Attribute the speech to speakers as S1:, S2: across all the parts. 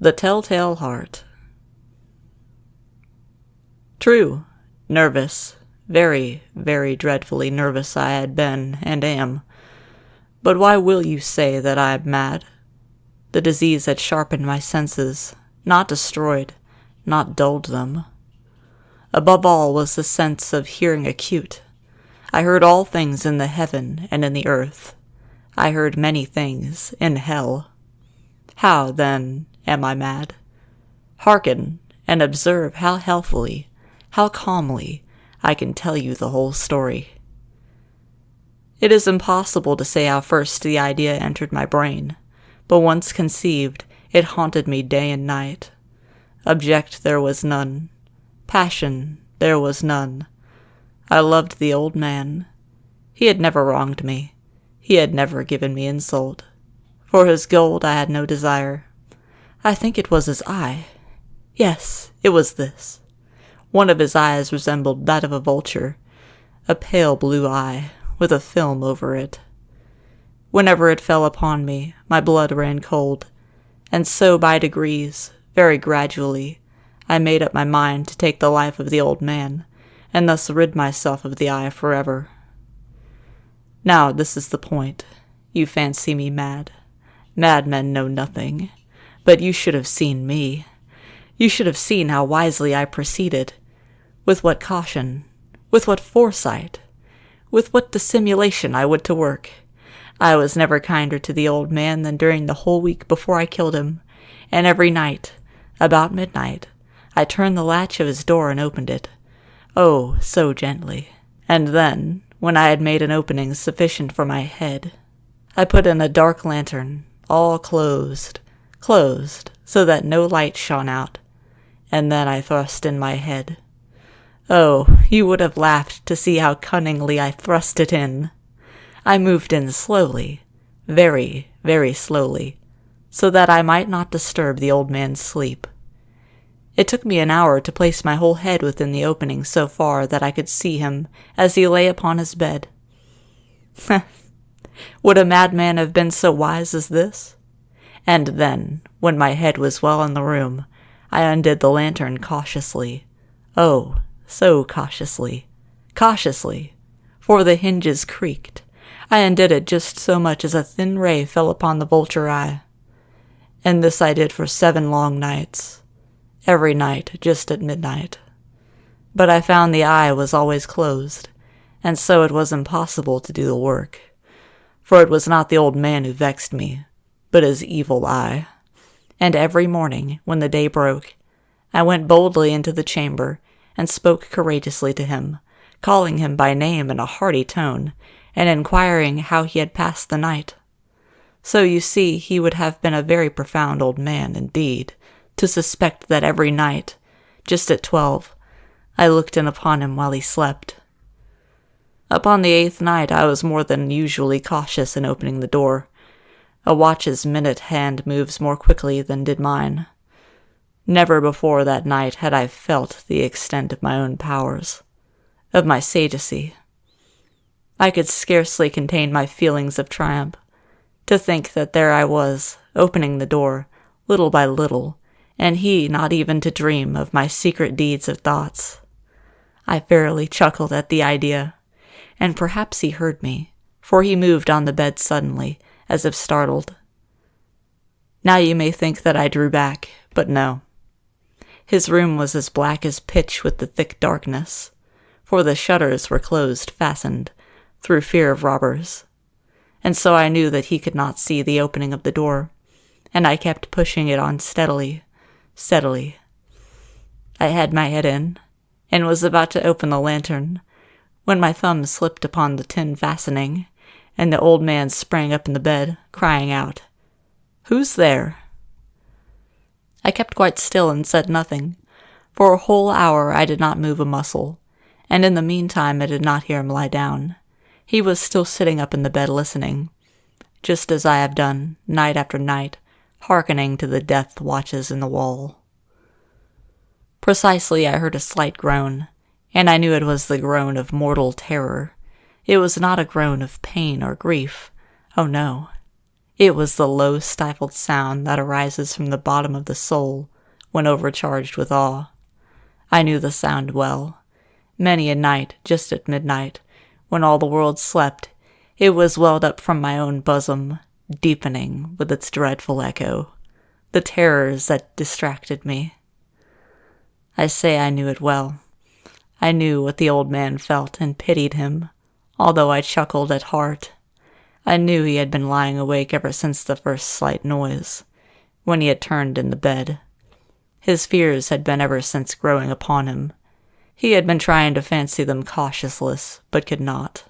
S1: The Telltale Heart. True, nervous, very, very dreadfully nervous I had been and am. But why will you say that I am mad? The disease had sharpened my senses, not destroyed, not dulled them. Above all was the sense of hearing acute. I heard all things in the heaven and in the earth. I heard many things in hell. How, then, am I mad? Hearken, and observe how healthfully, how calmly, I can tell you the whole story. It is impossible to say how first the idea entered my brain, but once conceived, it haunted me day and night. Object there was none. Passion there was none. I loved the old man. He had never wronged me. He had never given me insult. For his gold I had no desire. I think it was his eye. Yes, it was this. One of his eyes resembled that of a vulture, a pale blue eye, with a film over it. Whenever it fell upon me, my blood ran cold, and so by degrees, very gradually, I made up my mind to take the life of the old man, and thus rid myself of the eye forever. Now this is the point. You fancy me mad. Madmen know nothing. But you should have seen me. You should have seen how wisely I proceeded, with what caution, with what foresight, with what dissimulation I went to work. I was never kinder to the old man than during the whole week before I killed him, and every night, about midnight, I turned the latch of his door and opened it. Oh, so gently. And then, when I had made an opening sufficient for my head, I put in a dark lantern, all closed, so that no light shone out, and then I thrust in my head. Oh, you would have laughed to see how cunningly I thrust it in. I moved in slowly, very, very slowly, so that I might not disturb the old man's sleep. It took me an hour to place my whole head within the opening so far that I could see him as he lay upon his bed. Would a madman have been so wise as this? And then, when my head was well in the room, I undid the lantern cautiously. Oh, so cautiously, for the hinges creaked. I undid it just so much as a thin ray fell upon the vulture eye. And this I did for 7 long nights. Every night, just at midnight. But I found the eye was always closed, and so it was impossible to do the work. For it was not the old man who vexed me, but his evil eye. And every morning, when the day broke, I went boldly into the chamber, and spoke courageously to him, calling him by name in a hearty tone, and inquiring how he had passed the night. So you see he would have been a very profound old man indeed, to suspect that every night, just at 12, I looked in upon him while he slept. Upon the 8th night I was more than usually cautious in opening the door. A watch's minute hand moves more quickly than did mine. Never before that night had I felt the extent of my own powers, of my sagacity. I could scarcely contain my feelings of triumph, to think that there I was, opening the door, little by little, and he not even to dream of my secret deeds of thoughts. I fairly chuckled at the idea, and perhaps he heard me, for he moved on the bed suddenly, as if startled. Now you may think that I drew back, but no. His room was as black as pitch with the thick darkness, for the shutters were closed, fastened, through fear of robbers. And so I knew that he could not see the opening of the door, and I kept pushing it on steadily. I had my head in, and was about to open the lantern, when my thumb slipped upon the tin fastening, and the old man sprang up in the bed, crying out, "Who's there?" I kept quite still and said nothing. For a whole hour I did not move a muscle, and in the meantime I did not hear him lie down. He was still sitting up in the bed listening, just as I have done, night after night, hearkening to the death watches in the wall. Precisely I heard a slight groan, and I knew it was the groan of mortal terror. It was not a groan of pain or grief. Oh no. It was the low, stifled sound that arises from the bottom of the soul when overcharged with awe. I knew the sound well. Many a night, just at midnight, when all the world slept, it was welled up from my own bosom, deepening with its dreadful echo, the terrors that distracted me. I say I knew it well. I knew what the old man felt and pitied him, although I chuckled at heart. I knew he had been lying awake ever since the first slight noise, when he had turned in the bed. His fears had been ever since growing upon him. He had been trying to fancy them causeless, but could not.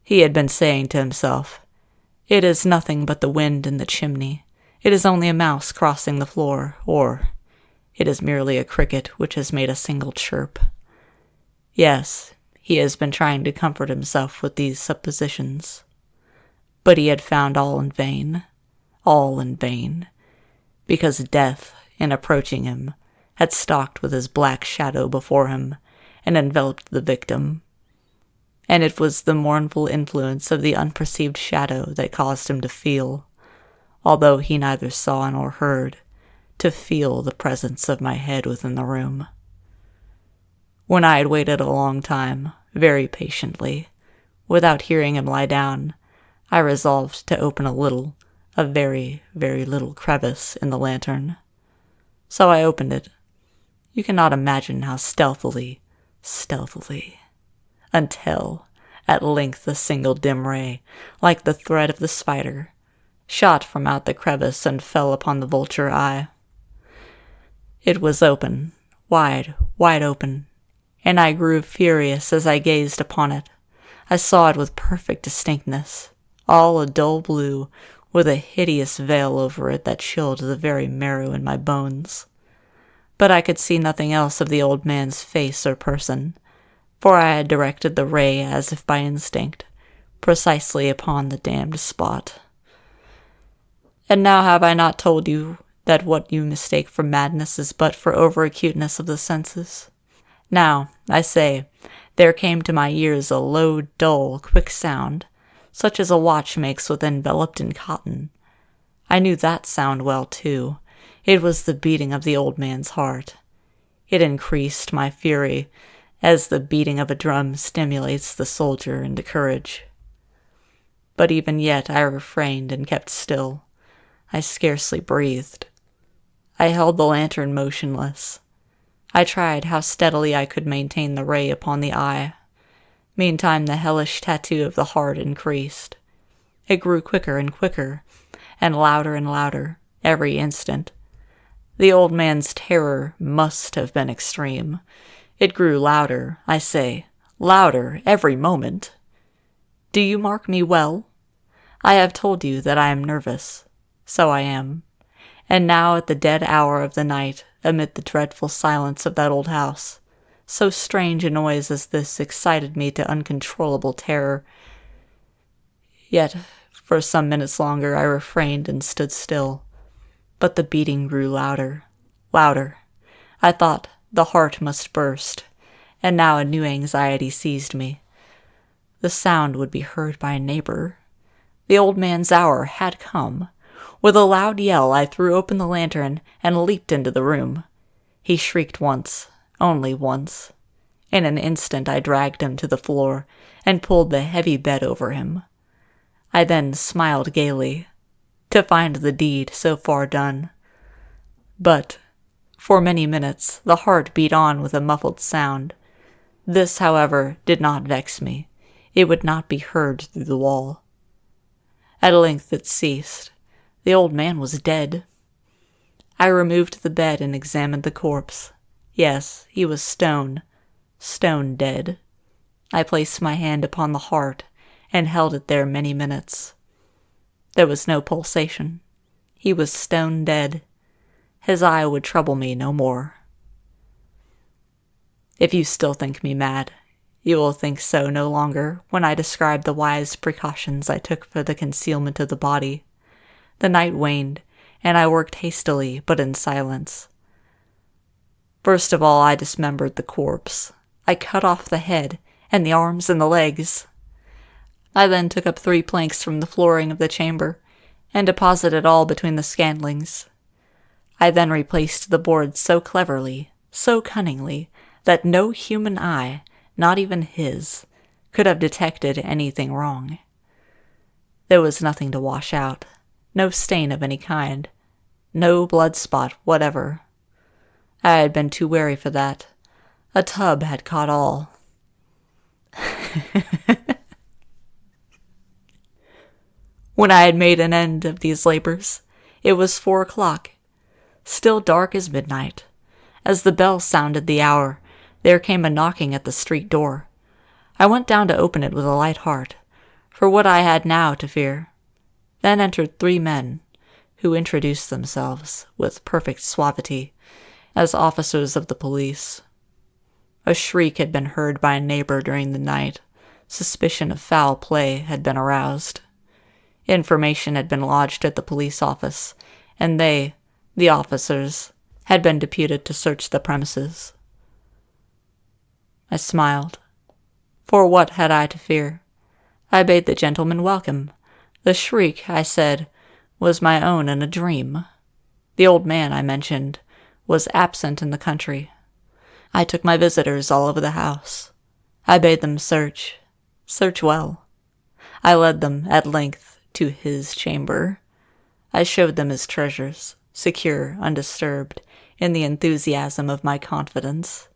S1: He had been saying to himself, "It is nothing but the wind in the chimney. It is only a mouse crossing the floor, or it is merely a cricket which has made a single chirp." Yes, he has been trying to comfort himself with these suppositions. But he had found all in vain, because death, in approaching him, had stalked with his black shadow before him and enveloped the victim. And it was the mournful influence of the unperceived shadow that caused him to feel, although he neither saw nor heard, to feel the presence of my head within the room. When I had waited a long time, very patiently, without hearing him lie down, I resolved to open a very, very little crevice in the lantern. So I opened it. You cannot imagine how stealthily, until, at length, a single dim ray, like the thread of the spider, shot from out the crevice and fell upon the vulture eye. It was open, wide open, and I grew furious as I gazed upon it. I saw it with perfect distinctness, all a dull blue, with a hideous veil over it that chilled the very marrow in my bones. But I could see nothing else of the old man's face or person, for I had directed the ray, as if by instinct, precisely upon the damned spot. And now have I not told you that what you mistake for madness is but for over-acuteness of the senses? Now, I say, there came to my ears a low, dull, quick sound, such as a watch makes when enveloped in cotton. I knew that sound well, too. It was the beating of the old man's heart. It increased my fury, as the beating of a drum stimulates the soldier into courage. But even yet I refrained and kept still. I scarcely breathed. I held the lantern motionless. I tried how steadily I could maintain the ray upon the eye. Meantime the hellish tattoo of the heart increased. It grew quicker and quicker, and louder, every instant. The old man's terror must have been extreme. It grew louder, I say, louder every moment. Do you mark me well? I have told you that I am nervous. So I am. And now at the dead hour of the night, amid the dreadful silence of that old house, so strange a noise as this excited me to uncontrollable terror. Yet, for some minutes longer I refrained and stood still. But the beating grew louder. I thought the heart must burst, and now a new anxiety seized me. The sound would be heard by a neighbor. The old man's hour had come. With a loud yell, I threw open the lantern and leaped into the room. He shrieked once, only once. In an instant I dragged him to the floor and pulled the heavy bed over him. I then smiled gaily, to find the deed so far done. But, for many minutes, the heart beat on with a muffled sound. This, however, did not vex me. It would not be heard through the wall. At length it ceased. The old man was dead. I removed the bed and examined the corpse. Yes, he was stone dead. I placed my hand upon the heart and held it there many minutes. There was no pulsation. He was stone dead. His eye would trouble me no more. If you still think me mad, you will think so no longer when I describe the wise precautions I took for the concealment of the body. The night waned, and I worked hastily, but in silence. First of all, I dismembered the corpse. I cut off the head, and the arms and the legs. I then took up 3 planks from the flooring of the chamber, and deposit it all between the scantlings. I then replaced the boards so cleverly, so cunningly, that no human eye, not even his, could have detected anything wrong. There was nothing to wash out, no stain of any kind, no blood spot whatever. I had been too wary for that. A tub had caught all. When I had made an end of these labors, it was 4 o'clock, still dark as midnight. As the bell sounded the hour, there came a knocking at the street door. I went down to open it with a light heart, for what I had now to fear. Then entered 3 men, who introduced themselves, with perfect suavity, as officers of the police. A shriek had been heard by a neighbor during the night. Suspicion of foul play had been aroused. Information had been lodged at the police office, and they, the officers, had been deputed to search the premises. I smiled. For what had I to fear? I bade the gentleman welcome. The shriek, I said, was my own in a dream. The old man, I mentioned, was absent in the country. I took my visitors all over the house. I bade them search well. I led them, at length, to his chamber. I showed them his treasures, secure, undisturbed, in the enthusiasm of my confidence.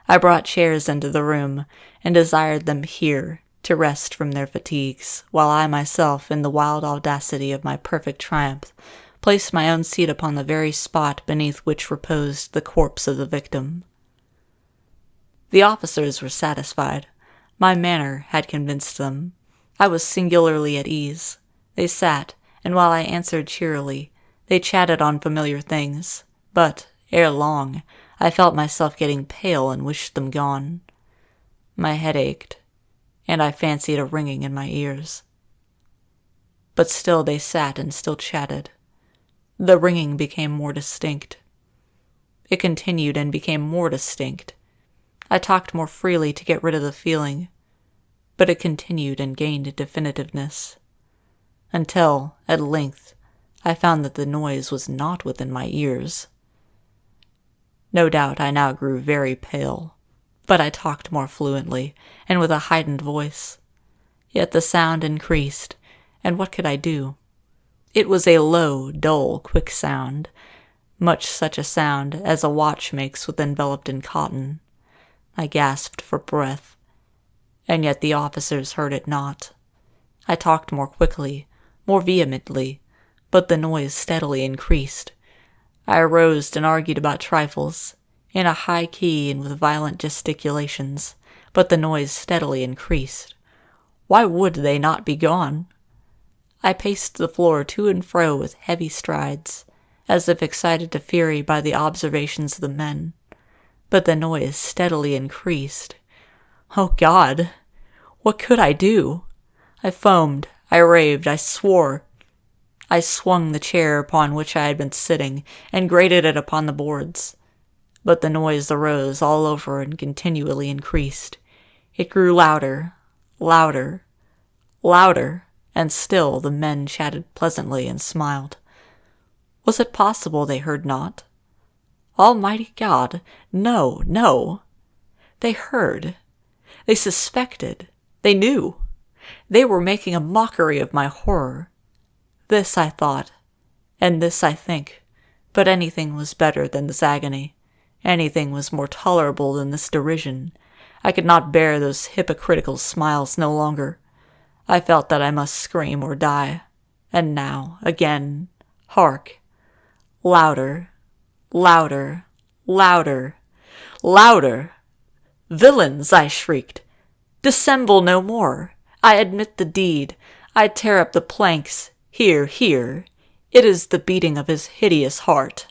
S1: I brought chairs into the room, and desired them here to rest from their fatigues, while I myself, in the wild audacity of my perfect triumph, placed my own seat upon the very spot beneath which reposed the corpse of the victim. The officers were satisfied. My manner had convinced them. I was singularly at ease. They sat, and while I answered cheerily, they chatted on familiar things, but, ere long, I felt myself getting pale and wished them gone. My head ached, and I fancied a ringing in my ears. But still they sat and still chatted. The ringing became more distinct. It continued and became more distinct. I talked more freely to get rid of the feeling, but it continued and gained definitiveness, until, at length, I found that the noise was not within my ears. No doubt I now grew very pale, but I talked more fluently, and with a heightened voice. Yet the sound increased, and what could I do? It was a low, dull, quick sound, much such a sound as a watch makes when enveloped in cotton. I gasped for breath, and yet the officers heard it not. I talked more quickly, more vehemently, but the noise steadily increased. I arose and argued about trifles, in a high key and with violent gesticulations, but the noise steadily increased. Why would they not be gone? I paced the floor to and fro with heavy strides, as if excited to fury by the observations of the men, but the noise steadily increased. Oh God! What could I do? I foamed, I raved, I swore. I swung the chair upon which I had been sitting, and grated it upon the boards. But the noise arose all over and continually increased. It grew louder, louder, louder, and still the men chatted pleasantly and smiled. Was it possible they heard not? Almighty God, no, no! They heard. They suspected. They knew. They were making a mockery of my horror. This I thought, and this I think, but anything was better than this agony. Anything was more tolerable than this derision. I could not bear those hypocritical smiles no longer. I felt that I must scream or die. And now, again, hark! Louder, louder, louder, louder! Villains, I shrieked. Dissemble no more. I admit the deed. I tear up the planks. Here, here. It is the beating of his hideous heart.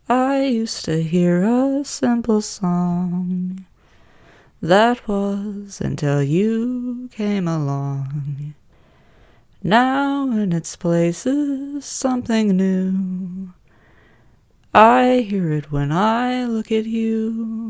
S1: I used to hear a simple song. That was until you came along. Now in its place is something new. I hear it when I look at you.